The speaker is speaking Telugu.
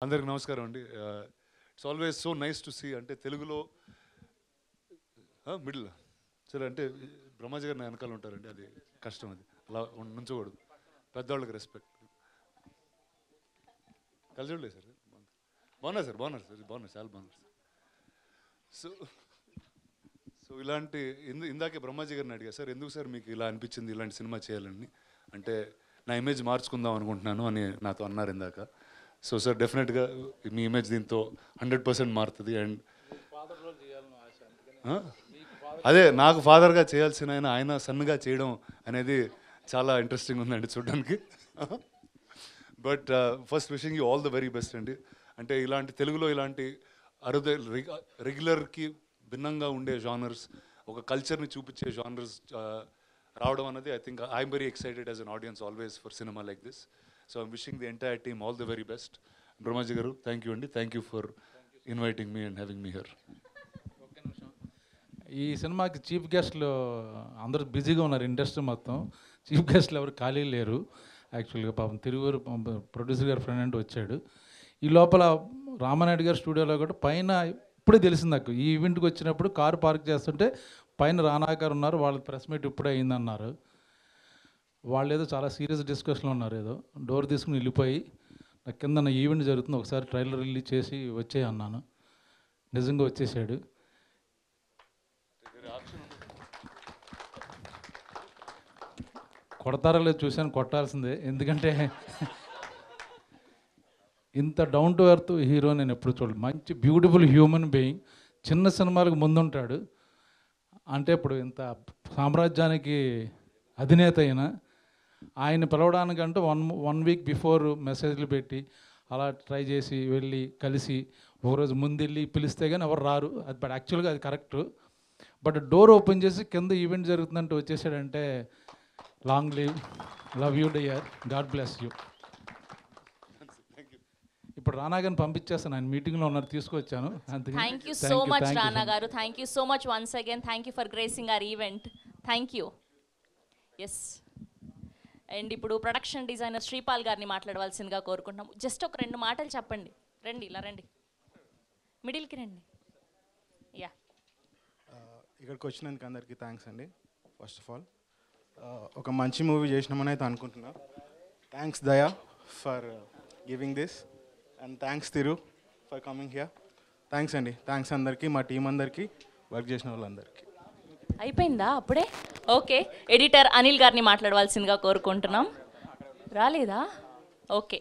అందరికి నమస్కారం అండి. It's always so nice to see. అంటే తెలుగులో మిడిల్ సరే అంటే బ్రహ్మాజీ గారు నా వెనకాల ఉంటారండి, అది కష్టం, అది అలా నుంచోకూడదు. పెద్దవాళ్ళకి రెస్పెక్ట్. కలిసి ఉండలేదు సార్, బాగున్నారు సార్, బాగున్నారు సార్, బాగున్నారు, చాలా బాగున్నారు సార్. సో సో ఇలాంటి ఇందాకే బ్రహ్మాజీ గారిని అడిగా, సార్ ఎందుకు సార్ మీకు ఇలా అనిపించింది ఇలాంటి సినిమా చేయాలని? అంటే నా ఇమేజ్ మార్చుకుందాం అనుకుంటున్నాను అని నాతో అన్నారు ఇందాక. సో సార్ డెఫినెట్గా మీ ఇమేజ్ దీంతో 100% మారుతుంది. అండ్ అదే నాకు ఫాదర్గా చేయాల్సిన ఆయన సన్గా చేయడం అనేది చాలా ఇంట్రెస్టింగ్ ఉందండి చూడడానికి. But first wishing you all the very best అండి. అంటే ఇలాంటి తెలుగులో ఇలాంటి రెగ్యులర్కి భిన్నంగా ఉండే జానర్స్, ఒక కల్చర్ని చూపించే జానర్స్ రావడం అనేది I think I'm very excited as an audience always for cinema like this. So I'm wishing the entire team all the very best. Brahmaji గారు థ్యాంక్ యూ అండి, thank you for inviting me and having me here. ఈ సినిమాకి చీఫ్ గెస్ట్లు అందరూ బిజీగా ఉన్నారు, ఇండస్ట్రీ మొత్తం. చీఫ్ గెస్ట్లు ఎవరు ఖాళీ లేరు. యాక్చువల్గా పాపం తిరువూరు ప్రొడ్యూసర్ గారు ఫ్రెండ్ అంటే వచ్చాడు. ఈ లోపల రామానాయుడు గారు స్టూడియోలో కూడా పైన ఇప్పుడే తెలిసింది నాకు. ఈ ఈవెంట్కి వచ్చినప్పుడు కారు పార్క్ చేస్తుంటే పైన రానా గారు ఉన్నారు, వాళ్ళ ప్రెస్ మీట్ ఇప్పుడే అయిందన్నారు. వాళ్ళు ఏదో చాలా సీరియస్ డిస్కషన్లో ఉన్నారు. ఏదో డోర్ తీసుకుని వెళ్ళిపోయి నా కింద నా ఈవెంట్ జరుగుతుంది, ఒకసారి ట్రైలర్ రిలీజ్ చేసి వచ్చే అన్నాను. నిజంగా వచ్చేసాడు. కొడతారో లేదు చూశాను, కొట్టాల్సిందే. ఎందుకంటే ఇంత డౌన్ టు ఎర్త్ హీరో నేను ఎప్పుడు చూడలేదు. మంచి బ్యూటిఫుల్ హ్యూమన్ బీయింగ్. చిన్న సినిమాలకు ముందుంటాడు. అంటే ఇప్పుడు ఇంత సామ్రాజ్యానికి అధినేత అయినా ఆయన పిలవడానికంటూ వన్ వీక్ బిఫోర్ మెసేజ్లు పెట్టి అలా ట్రై చేసి వెళ్ళి కలిసి ఒకరోజు ముందెళ్ళి పిలిస్తే కానీ ఎవరు రారు. అది బట్ యాక్చువల్గా అది కరెక్ట్. బట్ డోర్ ఓపెన్ చేసి కింద ఈవెంట్ జరుగుతుందంటే వచ్చేసాడంటే long live, love you dear, God bless you. ఇప్పుడు రానా గారిని పంపించేస్తాను, ఆయన మీటింగ్లో ఉన్నారు, తీసుకొచ్చాను. Thank you so much Rana garu, thank you so much once again. Thank you for gracing our event. Thank you. Yes. And ఇప్పుడు ప్రొడక్షన్ డిజైనర్ శ్రీపాల్ గారిని మాట్లాడవలసిందిగా కోరుకుంటున్నాం. జస్ట్ ఒక 2 మాటలు చెప్పండి. రండి, ఇలా రండి, మిడిల్కి రండి. యా, ఇక్కడికి వచ్చినందుకు అందరికీ థ్యాంక్స్ అండి. ఫస్ట్ ఆఫ్ ఆల్ ఒక మంచి మూవీ చేసినామని అయితే అనుకుంటున్నా. Thanks Daya for giving this, and thanks Tiru for coming here. Thanks అండి, థ్యాంక్స్ అందరికీ, మా టీం అందరికీ, వర్క్ చేసిన వాళ్ళందరికీ. అయిపోయిందా అప్పుడే? ఓకే. ఎడిటర్ అనిల్ గారిని మాట్లాడవలసిందిగా కోరుకుంటున్నాం. రాలేదా? ఓకే.